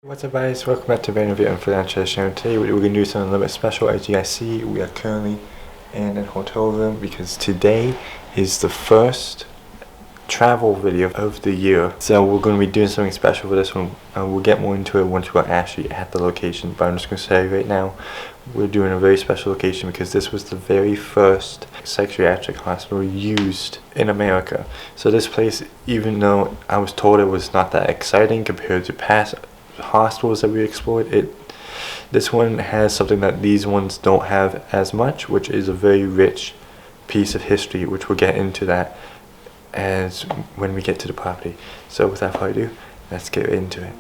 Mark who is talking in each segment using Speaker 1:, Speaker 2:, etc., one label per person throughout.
Speaker 1: What's up guys, welcome back to Random Video and Financial Channel. Today we're going to do something a little bit special. As you guys see, we are currently in a hotel room because today is the first travel video of the year. So we're going to be doing something special for this one. We'll get more into it once we're actually at the location, but I'm just going to say right now we're doing a very special location because this was the very first psychiatric hospital used in America. So this place, even though I was told it was not that exciting compared to past hospitals that we explored, this one has something that these ones don't have as much, which is a very rich piece of history, which we'll get into that as when we get to the property. So without further ado, let's get into it.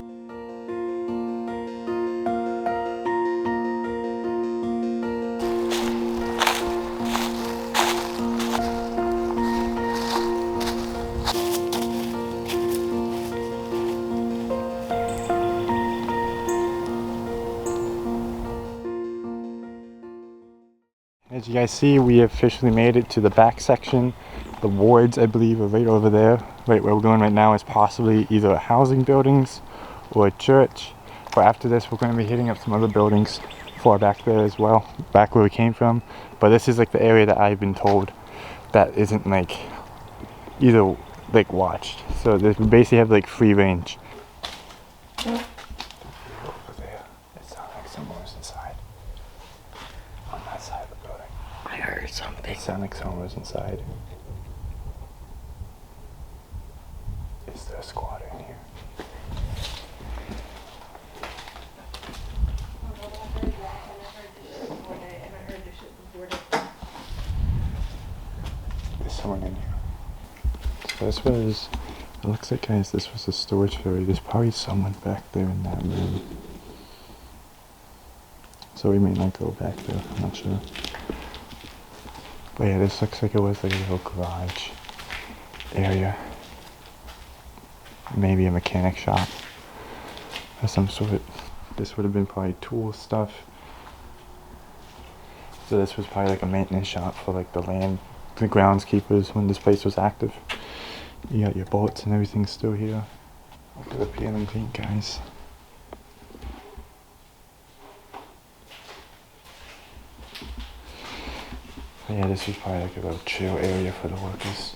Speaker 1: As you guys see, we officially made it to the back section. The wards, I believe, are right over there. Right where we're going right now is possibly either housing buildings or a church. But after this, we're going to be hitting up some other buildings far back there as well, back where we came from. But this is like the area that I've been told that isn't like either like watched. So we basically have like free range. Over there, it sounds like someone was inside. On that side of the building.
Speaker 2: I heard something.
Speaker 1: It sounded like someone was inside. Is there a squatter in here? There's someone in here. So this was, it looks like, guys, this was a storage area. There's probably someone back there in that room. So we may not go back there, I'm not sure. But yeah, this looks like it was like a little garage area. Maybe a mechanic shop of some sort. This would have been probably tool stuff. So this was probably like a maintenance shop for like the groundskeepers when this place was active. You got your bolts and everything still here. Look at the peeling paint, guys. Yeah, this was probably like a little chill area for the workers.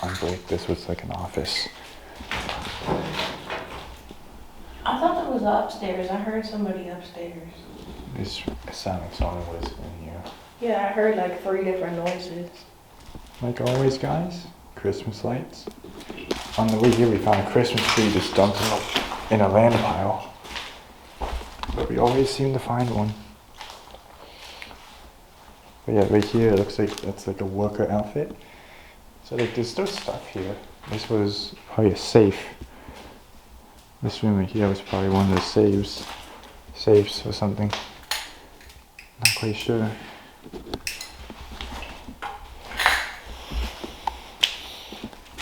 Speaker 1: On break, this was like an office.
Speaker 2: I thought that was upstairs. I heard somebody upstairs.
Speaker 1: It sounded like someone was in here.
Speaker 2: Yeah, I heard like 3 different noises.
Speaker 1: Like always, guys, Christmas lights. On the way here, we found a Christmas tree just dumped in a land pile. But we always seem to find one. But yeah, right here, it looks like that's like a worker outfit. So like, there's still stuff here. This was probably a safe. This room right here was probably one of the safes or something. Not quite sure.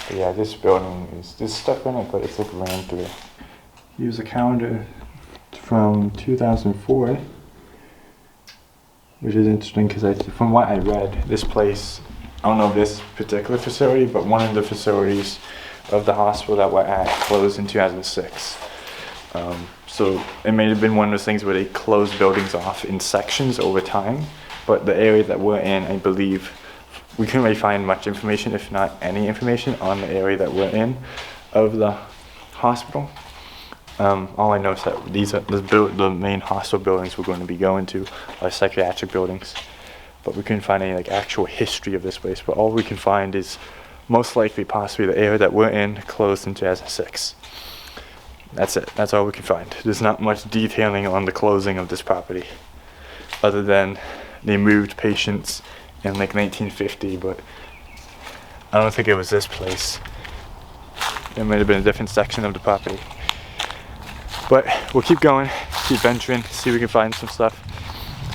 Speaker 1: But yeah, this building there's stuff in it, but it's like ran through. Here's a calendar from 2004. Which is interesting because from what I read, this place, I don't know if this particular facility, but one of the facilities of the hospital that we're at closed in 2006. So it may have been one of those things where they closed buildings off in sections over time, but the area that we're in, I believe, we couldn't really find much information, if not any information, on the area that we're in of the hospital. All I know is that these are the main hospital buildings we're going to be going to are psychiatric buildings, but we couldn't find any like actual history of this place. But all we can find is most likely possibly the area that we're in closed in 2006. That's it. That's all we can find. There's not much detailing on the closing of this property, other than they moved patients in like 1950. But I don't think it was this place. It might have been a different section of the property. But we'll keep going, keep venturing, see if we can find some stuff.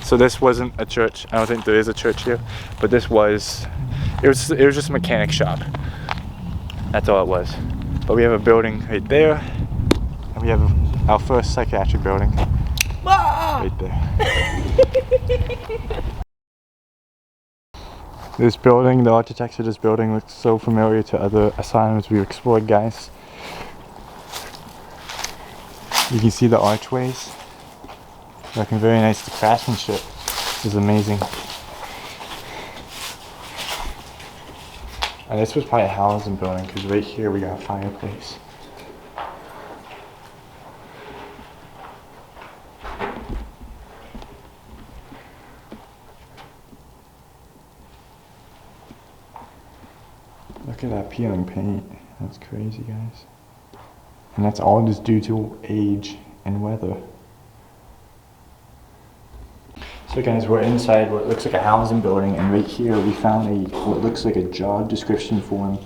Speaker 1: So this wasn't a church. I don't think there is a church here, but it was just a mechanic shop. That's all it was. But we have a building right there, and we have our first psychiatric building right there. This building, the architecture of this building looks so familiar to other asylums we've explored, guys. You can see the archways. Looking very nice. The craftsmanship is amazing. And this was probably a housing building because right here we got a fireplace. Look at that peeling paint. That's crazy, guys. And that's all just due to age and weather. So guys, we're inside what looks like a housing building, and right here we found what looks like a job description form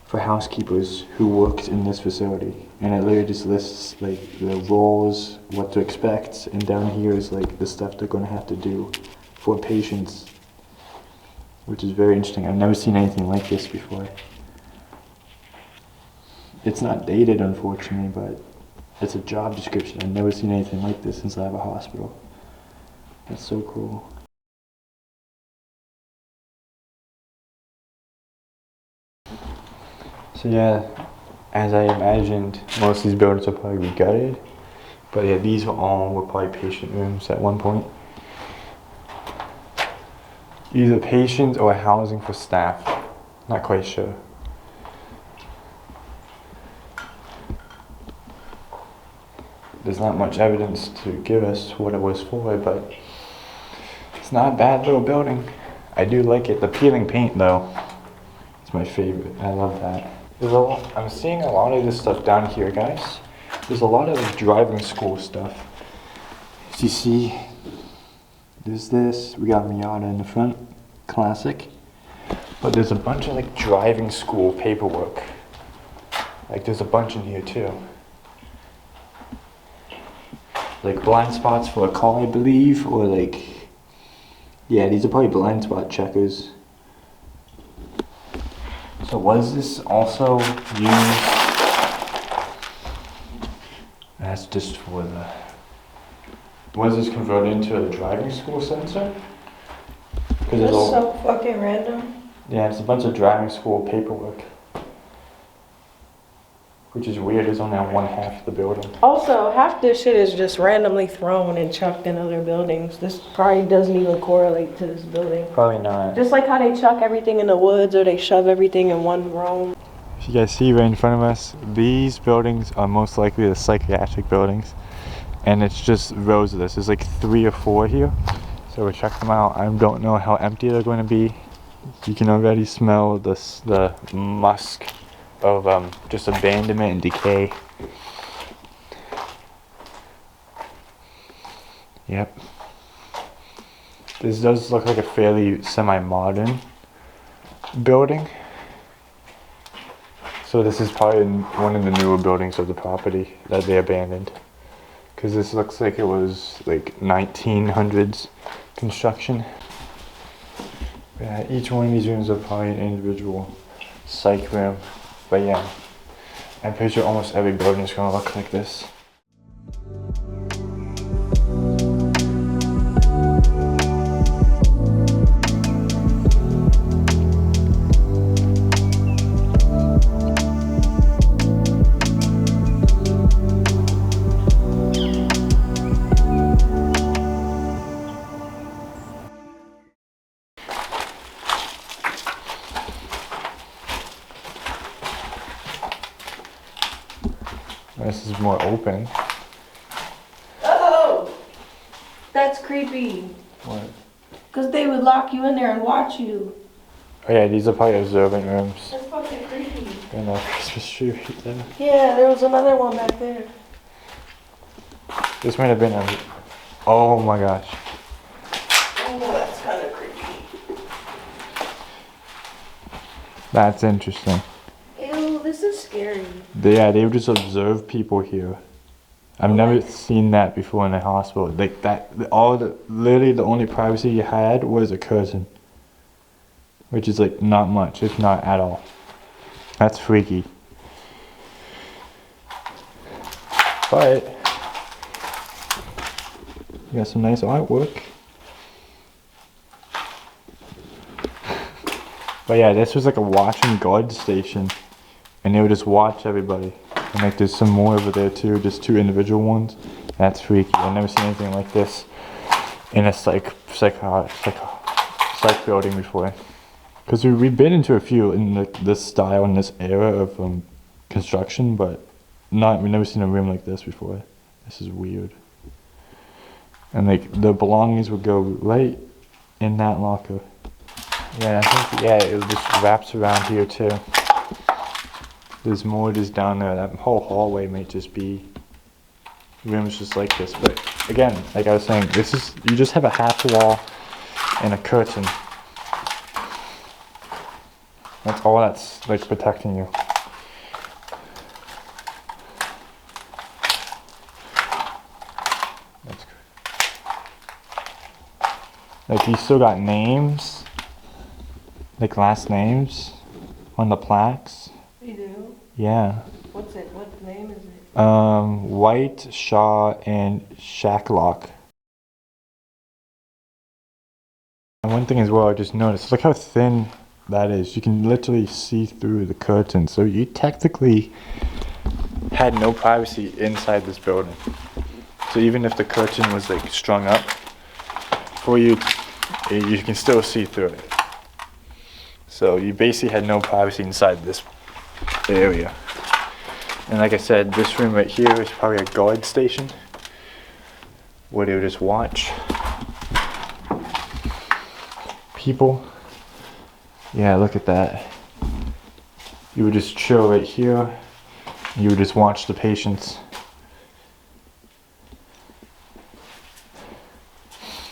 Speaker 1: for housekeepers who worked in this facility. And it literally just lists like the roles, what to expect, and down here is like the stuff they're gonna have to do for patients, which is very interesting. I've never seen anything like this before. It's not dated, unfortunately, but it's a job description. I've never seen anything like this inside of a hospital. That's so cool. So yeah, as I imagined, most of these buildings will probably be gutted. But yeah, these were probably patient rooms at one point. Either patients or housing for staff. Not quite sure. There's not much evidence to give us what it was for, but it's not a bad little building. I do like it. The peeling paint though, it's my favorite. I love that. I'm seeing a lot of this stuff down here, guys. There's a lot of driving school stuff. As you see, there's this. We got Miata in the front, classic. But there's a bunch of like driving school paperwork. Like there's a bunch in here too. Like blind spots for a car, I believe, or like, yeah, these are probably blind spot checkers. So was this also used? That's just for the. Was this converted into a driving school center?
Speaker 2: That's so fucking random.
Speaker 1: Yeah, it's a bunch of driving school paperwork. Which is weird, it's only on one half of the building.
Speaker 2: Also, half this shit is just randomly thrown and chucked in other buildings. This probably doesn't even correlate to this building.
Speaker 1: Probably not.
Speaker 2: Just like how they chuck everything in the woods or they shove everything in one room.
Speaker 1: If you guys see right in front of us, these buildings are most likely the psychiatric buildings. And it's just rows of this. There's like 3 or 4 here. So we checked them out. I don't know how empty they're going to be. You can already smell the musk of just abandonment and decay. Yep. This does look like a fairly semi-modern building. So this is probably one of the newer buildings of the property that they abandoned. Because this looks like it was like 1900s construction. Yeah, each one of these rooms are probably an individual psych room. But yeah, I'm pretty sure almost every building is going to look like this. This is more open.
Speaker 2: Oh! That's creepy.
Speaker 1: What?
Speaker 2: Because they would lock you in there and watch you.
Speaker 1: Oh yeah, these are probably observant rooms.
Speaker 2: That's fucking creepy.
Speaker 1: And a Christmas tree right there.
Speaker 2: Yeah, there was another one back there.
Speaker 1: This might have been a... Oh my gosh.
Speaker 2: Oh, that's kind of creepy.
Speaker 1: That's interesting.
Speaker 2: Ew, this is scary.
Speaker 1: They would just observe people here. I've never seen that before in a hospital. Like that, literally the only privacy you had was a curtain. Which is like not much, if not at all. That's freaky. But, you got some nice artwork. But yeah, this was like a watch and guard station. And they would just watch everybody. And like there's some more over there too, just 2 individual ones. That's freaky. I've never seen anything like this in a psych building before. Because we've been into a few in this style and this era of construction, but we've never seen a room like this before. This is weird. And like the belongings would go right in that locker. Yeah, I think it just wraps around here too. There's more just down there. That whole hallway might just be rooms just like this. But again, like I was saying, you just have a half wall and a curtain. That's all that's like protecting you. That's good. Like you still got names, like last names on the plaques.
Speaker 2: You do?
Speaker 1: Yeah.
Speaker 2: What's it? What name is it?
Speaker 1: White, Shaw, and Shacklock. And one thing as well, I just noticed, look how thin that is. You can literally see through the curtain. So you technically had no privacy inside this building. So even if the curtain was like strung up for you, you can still see through it. So you basically had no privacy inside this area. And like I said, this room right here is probably a guard station where they would just watch people. Yeah, look at that. You would just chill right here. You would just watch the patients.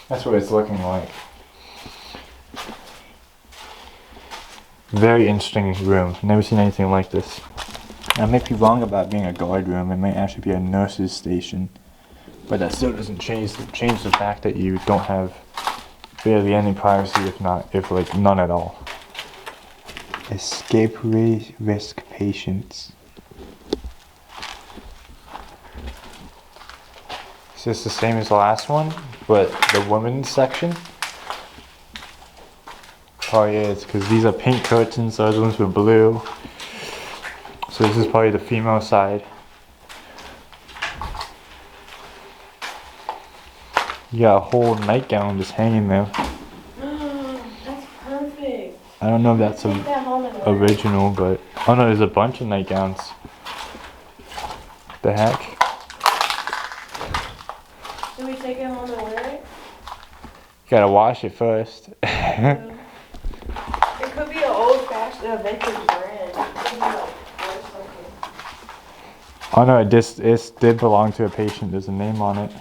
Speaker 1: That's what it's looking like. Very interesting room. Never seen anything like this. I might be wrong about being a guard room. It might actually be a nurse's station, but that still doesn't change the fact that you don't have barely any privacy, if like none at all. Escape risk patients. Is this the same as the last one, but the women's section? Oh yeah, it's because these are pink curtains. Those ones were blue. So this is probably the female side. You got a whole nightgown just hanging there.
Speaker 2: That's perfect.
Speaker 1: I don't know if that's
Speaker 2: Take that home and wear it.
Speaker 1: original, but oh no, there's a bunch of nightgowns. What the heck?
Speaker 2: Should we take it home and wear it?
Speaker 1: You gotta wash it first.
Speaker 2: It could be an old-fashioned vintage brand. It could be like or something.
Speaker 1: Oh no, it did belong to a patient. There's a name on it.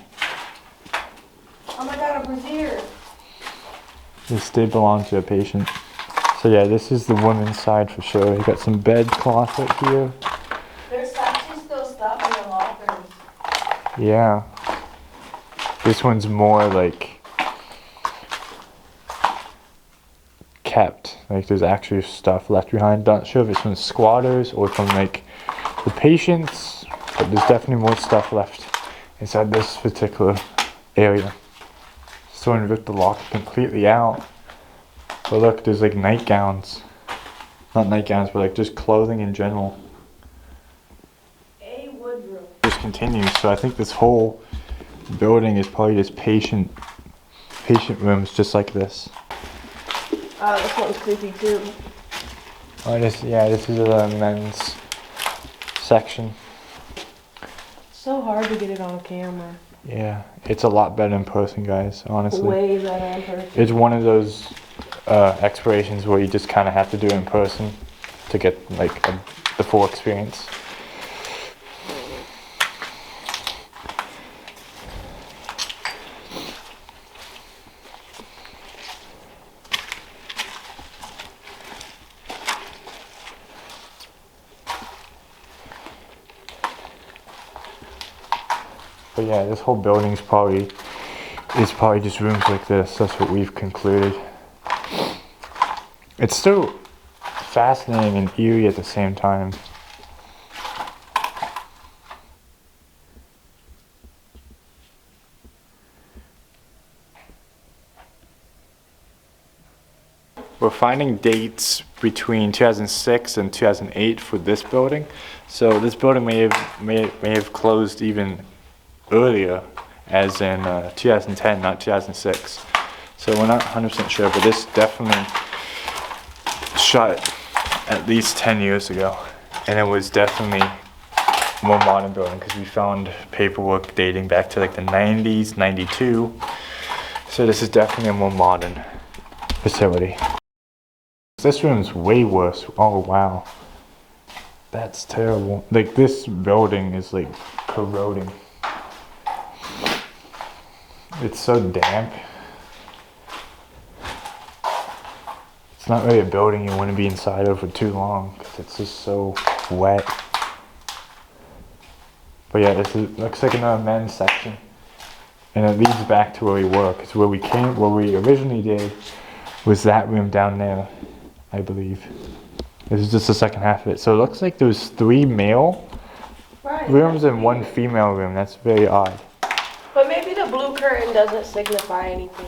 Speaker 2: Oh my god, a brassiere.
Speaker 1: This did belong to a patient. So yeah, this is the women's side for sure. You got some bed cloth right here.
Speaker 2: There's actually still stuff in the lockers.
Speaker 1: Yeah. This one's more like kept. Like there's actually stuff left behind. Not sure if it's from squatters or from like the patients, but there's definitely more stuff left inside this particular area. Someone ripped the locker completely out. But look, there's like nightgowns. Not nightgowns, but like just clothing in general.
Speaker 2: A woodroom.
Speaker 1: Just continues. So I think this whole building is probably just patient rooms just like this.
Speaker 2: Oh, this one's creepy too.
Speaker 1: Oh, this is the men's section.
Speaker 2: So hard to get it on camera.
Speaker 1: Yeah, it's a lot better in person, guys, honestly.
Speaker 2: Way better in person.
Speaker 1: It's one of those explorations where you just kind of have to do it in person to get like the full experience. But yeah, this whole building is probably just rooms like this. That's what we've concluded. It's still fascinating and eerie at the same time. we're finding dates between 2006 and 2008 for this building. So this building may have closed even earlier, as in 2010, not 2006. So we're not 100% sure, but this definitely shut at least 10 years ago. And it was definitely a more modern building because we found paperwork dating back to like the 90s, 92. So this is definitely a more modern facility. This room's way worse. Oh wow. That's terrible. Like this building is like corroding. It's so damp. It's not really a building you want to be inside of for too long because it's just so wet. But yeah, this looks like another men's section. And it leads back to where we were, because where we originally did was that room down there, I believe. This is just the second half of it. So it looks like there's 3 male rooms and 1 female room. That's very odd.
Speaker 2: But maybe the blue curtain doesn't signify anything.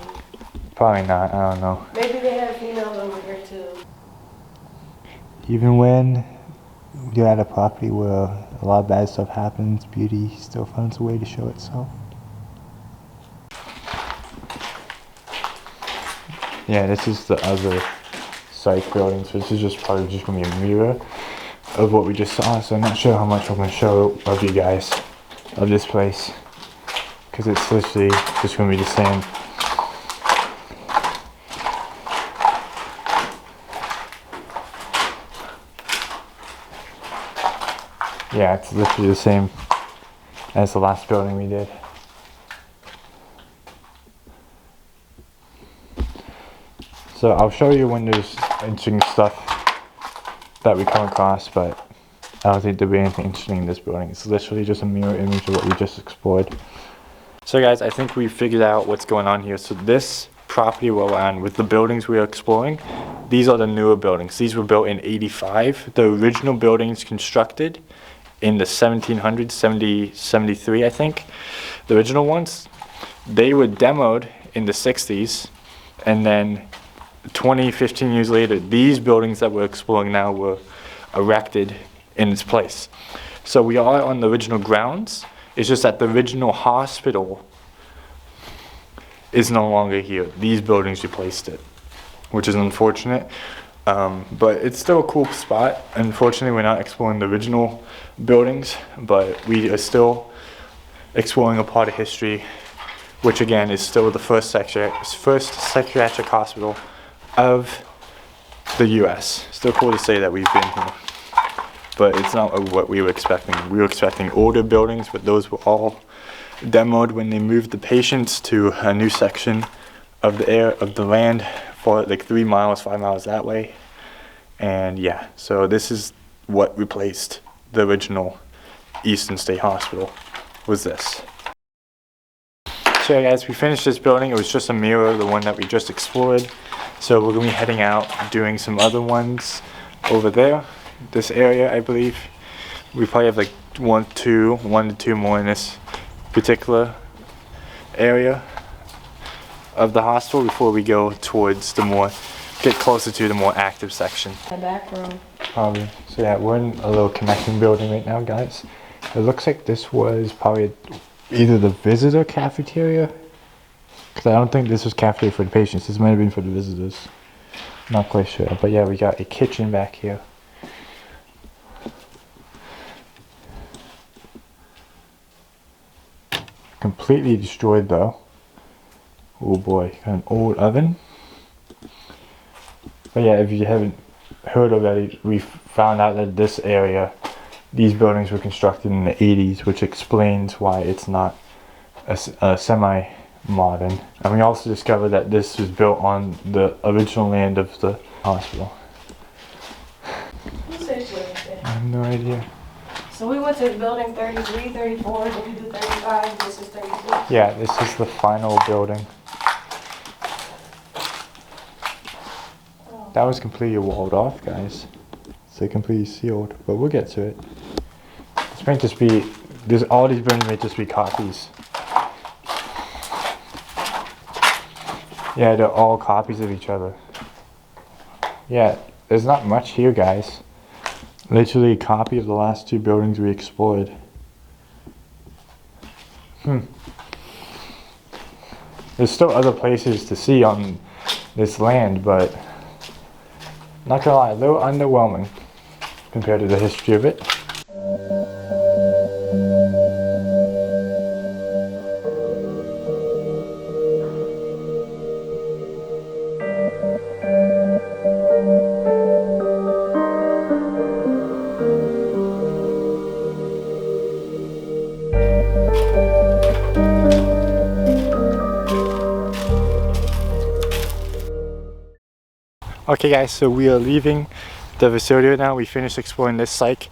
Speaker 1: Probably not, I don't know.
Speaker 2: Maybe they have females over here too.
Speaker 1: Even when you're at a property where a lot of bad stuff happens, beauty still finds a way to show itself. Yeah, this is the other psych building, so this is just probably just going to be a mirror of what we just saw, so I'm not sure how much I'm going to show of you guys of this place, because it's literally just going to be the same. Yeah, it's literally the same as the last building we did. So I'll show you when there's interesting stuff that we come across, but I don't think there'll be anything interesting in this building. It's literally just a mirror image of what we just explored. So guys, I think we figured out what's going on here. So this property we're on with the buildings we are exploring, these are the newer buildings. These were built in '85. The original buildings constructed in the 1700s, 73, I think. The original ones, they were demoed in the 60s, and then 15 years later, these buildings that we're exploring now were erected in its place. So we are on the original grounds. It's just that the original hospital is no longer here. These buildings replaced it, which is unfortunate. But it's still a cool spot. Unfortunately, we're not exploring the original buildings, but we are still exploring a part of history, which again is still the first psychiatric hospital of the US. Still cool to say that we've been here, but it's not what we were expecting. We were expecting older buildings, but those were all demoed when they moved the patients to a new section of the land for like 3 miles, 5 miles that way. And yeah, so this is what replaced the original Eastern State Hospital, was this. So yeah, guys, we finished this building. It was just a mirror, the one that we just explored. So we're gonna be heading out, doing some other ones over there, this area, I believe. We probably have like 1 to 2 more in this particular area of the hospital before we go towards get closer to the more active section.
Speaker 2: The back room.
Speaker 1: Probably. So yeah, we're in a little connecting building right now, guys. It looks like this was probably either the visitor cafeteria, because I don't think this was cafeteria for the patients. This might have been for the visitors. Not quite sure. But yeah, we got a kitchen back here. Completely destroyed though. Oh boy, got an old oven. But yeah, if you haven't heard already, we found out that this area, these buildings were constructed in the 80s, which explains why it's not a semi-modern. And we also discovered that this was built on the original land of the hospital.
Speaker 2: Who said you?
Speaker 1: I have no idea.
Speaker 2: So we went to building 33, 34, did we do 35, this is 36?
Speaker 1: Yeah, this is the final building. That was completely walled off, guys. So completely sealed, but we'll get to it. This might just be, all these buildings might just be copies. Yeah, they're all copies of each other. Yeah, there's not much here, guys. Literally a copy of the last two buildings we explored. There's still other places to see on this land, but not gonna lie, a little underwhelming compared to the history of it. Okay guys, so we are leaving the facility right now. We finished exploring this psych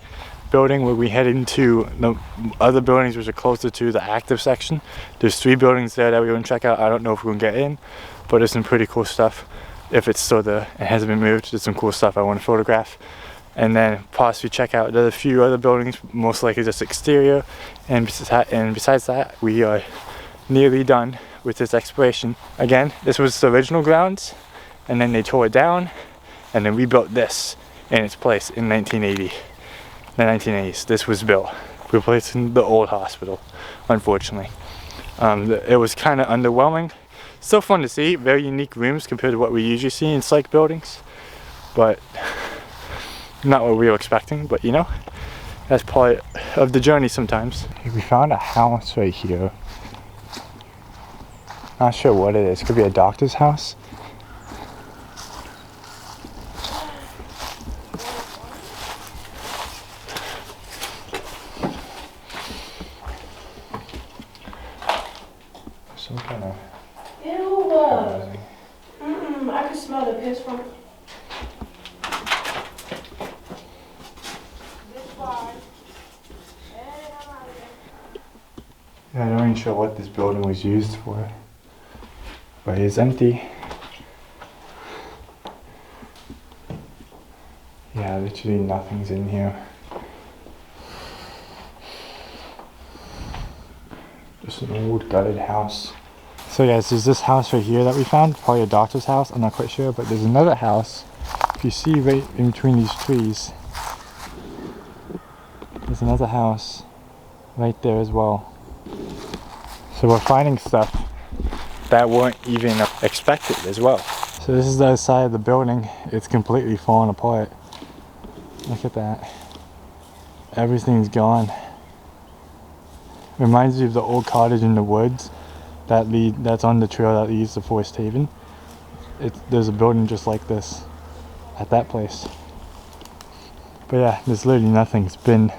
Speaker 1: building where we head into the other buildings which are closer to the active section. There's 3 buildings there that we're going to check out. I don't know if we're going to get in, but there's some pretty cool stuff. If it's still there and hasn't been moved, there's some cool stuff I want to photograph. And then possibly check out the few other buildings, most likely just exterior. And besides that, we are nearly done with this exploration. Again, this was the original grounds, and then they tore it down and then rebuilt this in its place in 1980. The 1980s, this was built, replacing the old hospital, unfortunately. It was kind of underwhelming. Still fun to see, very unique rooms compared to what we usually see in psych buildings, but not what we were expecting, but you know, that's part of the journey sometimes. We found a house right here. Not sure what it is, could be a doctor's house. Some kind of...
Speaker 2: Ew! I can smell the piss from...
Speaker 1: Yeah, I'm not even sure what this building was used for, but it's empty. Yeah, literally nothing's in here. Just an old gutted house. So guys, there's this house right here that we found, probably a doctor's house, I'm not quite sure, but there's another house. If you see right in between these trees, there's another house right there as well. So we're finding stuff that weren't even expected as well. So this is the other side of the building. It's completely fallen apart. Look at that. Everything's gone. Reminds me of the old cottage in the woods that's on the trail that leads to Forest Haven. There's a building just like this at that place. But yeah, there's literally nothing. It's been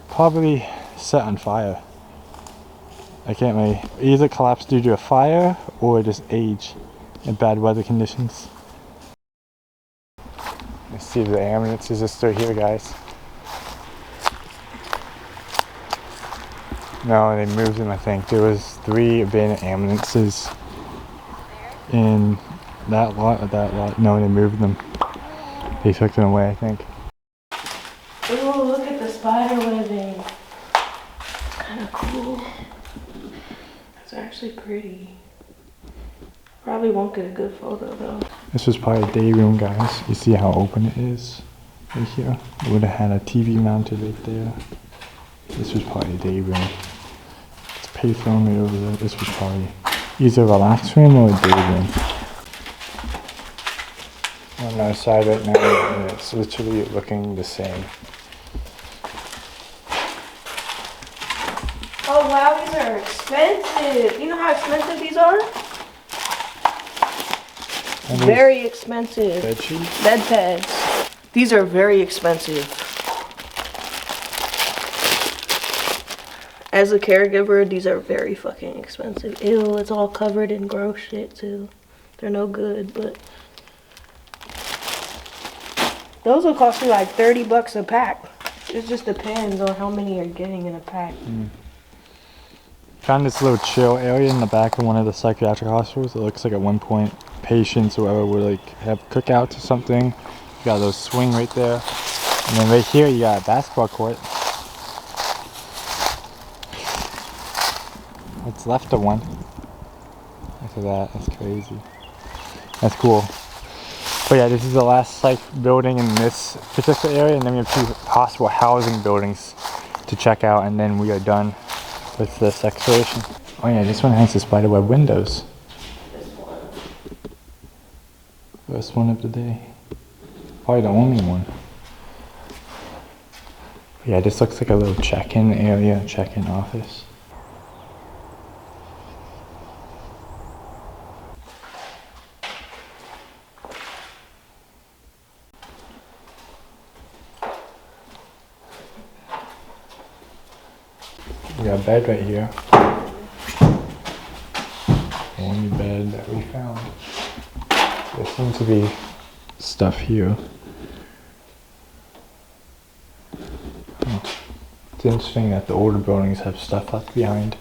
Speaker 1: probably set on fire. I can't really, either collapsed due to a fire or just age and bad weather conditions. Let's see if the ambulances are still here, guys. No, they moved them, I think. There was 3 abandoned ambulances in that lot. No, they moved them. They took them away, I think.
Speaker 2: Ooh, look at the spider webbing. Kind of cool. It's actually pretty. Probably won't get a good photo though.
Speaker 1: This was probably a day room, guys. You see how open it is right here? It would have had a TV mounted right there. This was probably a day room. It's a payphone right over there. This was probably either a relax room or a day room. On the other side right now, and it's literally looking the same.
Speaker 2: Oh wow, these are expensive. You know how expensive these are? Very expensive.
Speaker 1: Bed sheets?
Speaker 2: Bed pads. These are very expensive. As a caregiver, these are very fucking expensive. Ew, it's all covered in gross shit too. They're no good, but those will cost you like 30 bucks a pack. It just depends on how many you're getting in a pack.
Speaker 1: Found this little chill area in the back of one of the psychiatric hospitals. It looks like at one point patients or whoever would like have cookouts or something. You got a little swing right there. And then right here you got a basketball court. What's left of one. Look at that, that's crazy. That's cool. But yeah, this is the last psych building in this particular area, and then we have 2 hospital housing buildings to check out, and then we are done with this exploration. Oh yeah, this one has the spiderweb windows.
Speaker 2: This one.
Speaker 1: First one of the day. Probably the only one. Yeah, this looks like a little check-in area, check-in office. We got a bed right here. Only bed that we found. There seems to be stuff here. It's interesting that the older buildings have stuff left behind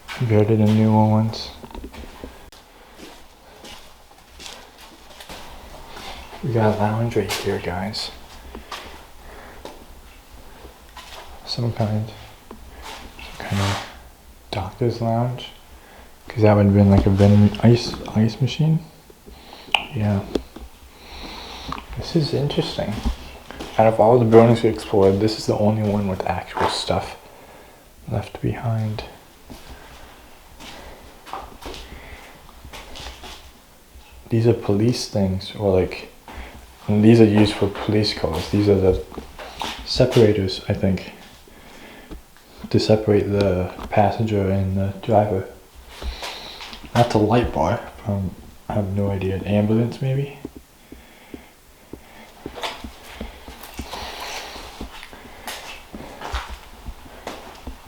Speaker 1: compared to the newer ones. We got a lounge right here, guys. Some kind of doctor's lounge. Because that would have been like a ice machine. Yeah. This is interesting. Out of all the buildings we explored, this is the only one with actual stuff left behind. These are police things, or like, and these are used for police cars. These are the separators, I think, to separate the passenger and the driver. Not the light bar, I have no idea. An ambulance, maybe?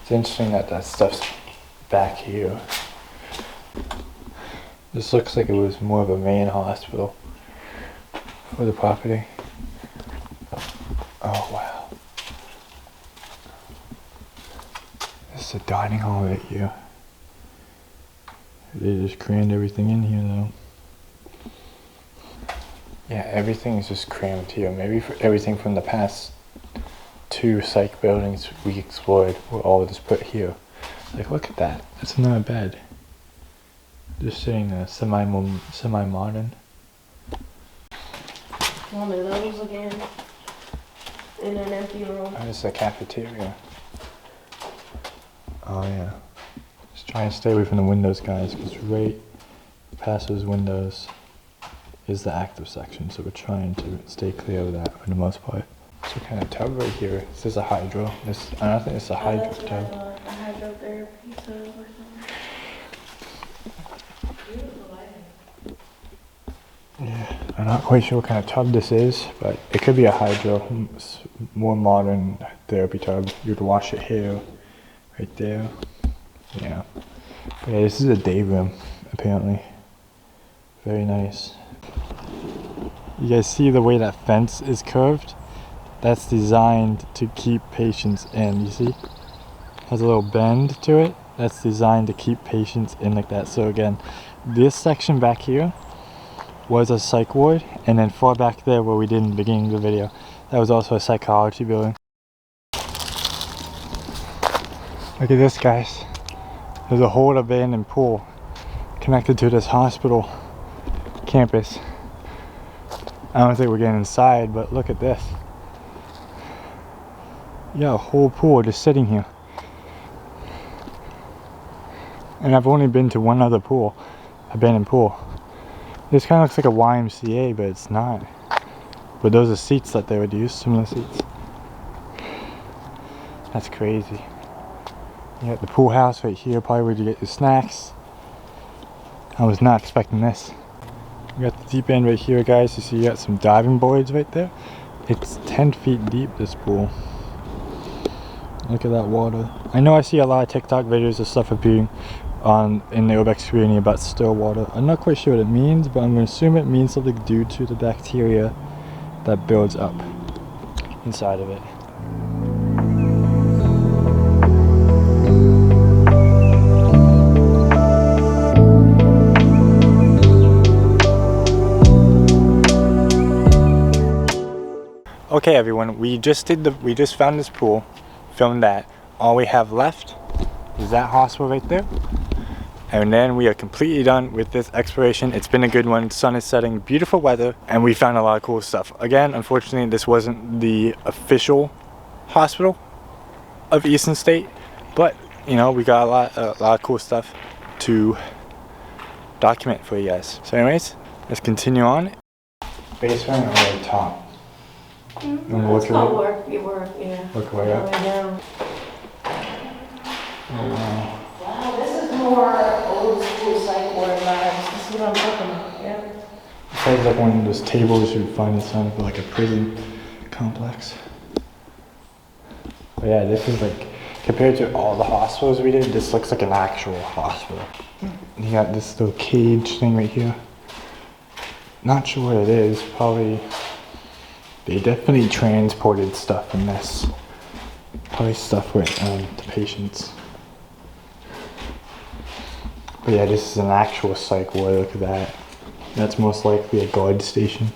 Speaker 1: It's interesting that that stuff's back here. This looks like it was more of a main hospital for the property. Oh wow. This is a dining hall right here. They just crammed everything in here though. Yeah, everything is just crammed here. Maybe for everything from the past 2 psych buildings we explored were all just put here. Like, look at that. That's not a bed. Just saying semi-modern.
Speaker 2: One of those again. In an empty room.
Speaker 1: Oh, this is a cafeteria. Oh yeah. Just try and stay away from the windows, guys, because right past those windows is the active section, so we're trying to stay clear of that for the most part. So kind of tub right here. This is a hydro. I don't think it's a hydro tub.
Speaker 2: A hydrotherapy tub or something.
Speaker 1: Yeah, I'm not quite sure what kind of tub this is, but it could be a hydro, more modern therapy tub. You'd wash your hair right there. Yeah. But yeah, this is a day room, apparently. Very nice. You guys see the way that fence is curved? That's designed to keep patients in, you see? Has a little bend to it. That's designed to keep patients in like that. So again, this section back here was a psych ward, and then far back there where we did in the beginning of the video, that was also a psychology building. Look at this, guys. There's a whole abandoned pool connected to this hospital campus. I don't think we're getting inside, but look at this. Yeah, a whole pool just sitting here. And I've only been to one other pool, abandoned pool. This kind of looks like a YMCA, but it's not. But those are seats that they would use, similar seats. That's crazy. You got the pool house right here, probably where you get your snacks. I was not expecting this. We got the deep end right here, guys. You see you got some diving boards right there. It's 10 feet deep, this pool. Look at that water. I know I see a lot of TikTok videos of stuff appearing in the Urbex community about still water. I'm not quite sure what it means, but I'm going to assume it means something due to the bacteria that builds up inside of it. Okay everyone, we just found this pool, filmed that. All we have left is that hospital right there. And then we are completely done with this exploration. It's been a good one. Sun is setting, beautiful weather, and we found a lot of cool stuff. Again, unfortunately, this wasn't the official hospital of Eastern State, but you know, we got a lot of cool stuff to document for you guys. So anyways, let's continue on. Basement or the top?
Speaker 2: Let's go work, yeah.
Speaker 1: Work way up.
Speaker 2: Down.
Speaker 1: Oh wow.
Speaker 2: Wow, this is more old school psych ward vibes. This is what I'm talking about, yeah.
Speaker 1: It's like one of those tables you would find inside of like a prison complex. But yeah, this is like, compared to all the hospitals we did, this looks like an actual hospital. You got this little cage thing right here. Not sure what it is, probably, they definitely transported stuff in this. Probably stuff with the patients. But yeah, this is an actual psych ward, look at that. That's most likely a guard station.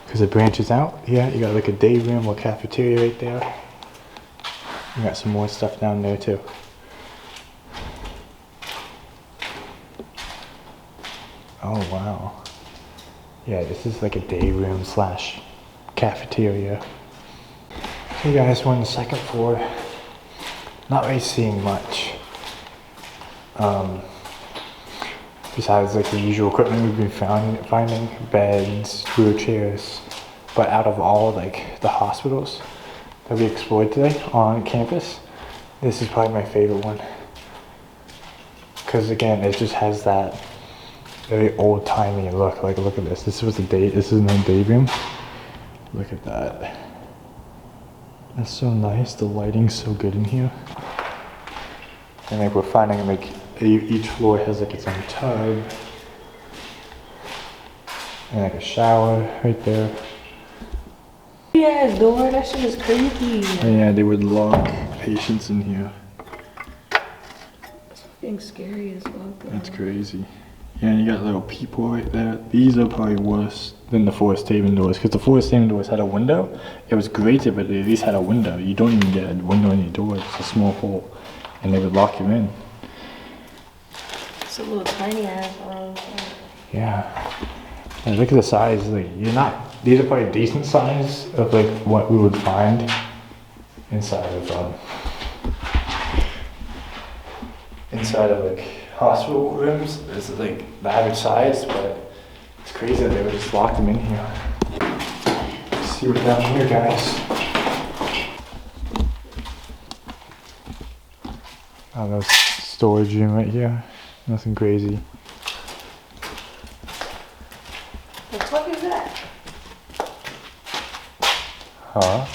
Speaker 1: Because it branches out. Yeah, you got like a day room or cafeteria right there. You got some more stuff down there too. Oh wow. Yeah, this is like a day room slash cafeteria. Hey guys, we're on the second floor. Not really seeing much. Besides like the usual equipment we've been finding, beds, wheelchairs. But out of all like the hospitals that we explored today on campus, this is probably my favorite one. Because again, it just has that very old-timey look. Like, look at this. This is no day room. Look at that. That's so nice. The lighting's so good in here. And like we're finding like each floor has like its own tub and like a shower right there.
Speaker 2: Yeah, door, that shit is creepy.
Speaker 1: And yeah, they would lock patients in here.
Speaker 2: It's fucking scary as well, bro.
Speaker 1: That's crazy. Yeah, and you got little peephole right there. These are probably worse than the Forest Haven doors, because the Forest Haven doors had a window. It was grated, but they at least had a window. You don't even get a window in your door. It's a small hole, and they would lock you in.
Speaker 2: It's a little tiny ass room.
Speaker 1: Yeah. And look at the size. Like, these are probably decent size of like what we would find inside of like hospital rooms. It's like the average size, but it's crazy that they would just lock them in here. Let's see what's down here, guys. Oh, no storage room right here. Nothing crazy.
Speaker 2: The fuck is that?
Speaker 1: Huh?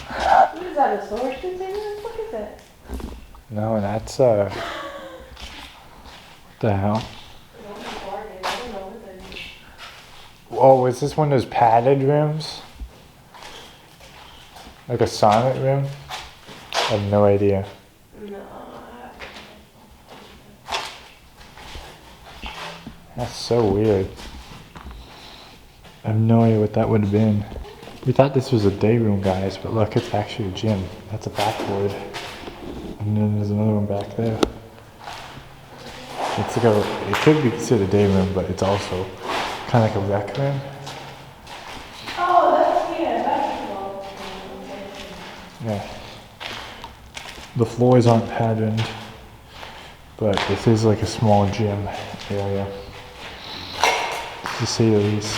Speaker 2: What is that, a storage container? What the fuck is that?
Speaker 1: No, that's what the hell? Oh, was this one of those padded rooms? Like a silent room? I have no idea.
Speaker 2: No.
Speaker 1: That's so weird. I have no idea what that would have been. We thought this was a day room, guys, but look, it's actually a gym. That's a backboard. And then there's another one back there. It's like it could be considered a day room, but it's also kind of like a rec room.
Speaker 2: Oh, that's, yeah, basketball.
Speaker 1: Yeah. The floors aren't patterned, but this is like a small gym area, to say the least.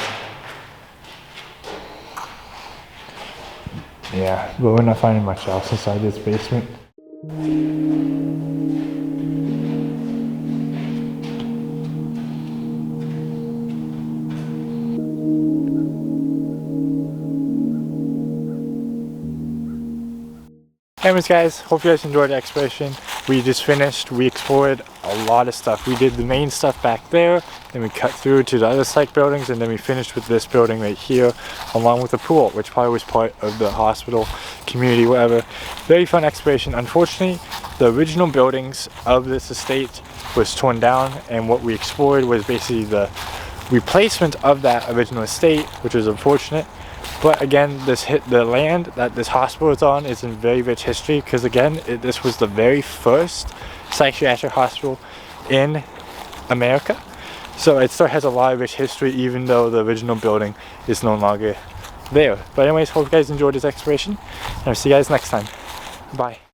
Speaker 1: Yeah, but we're not finding much else inside this basement. Anyways guys, hope you guys enjoyed the exploration. We just finished, we explored a lot of stuff. We did the main stuff back there, then we cut through to the other psych buildings, and then we finished with this building right here, along with the pool, which probably was part of the hospital, community, whatever. Very fun exploration. Unfortunately, the original buildings of this estate was torn down, and what we explored was basically the replacement of that original estate, which was unfortunate. But again, the land that this hospital is on is in very rich history, because again, this was the very first psychiatric hospital in America. So it still has a lot of rich history, even though the original building is no longer there. But anyways, hope you guys enjoyed this exploration, and I'll see you guys next time. Bye.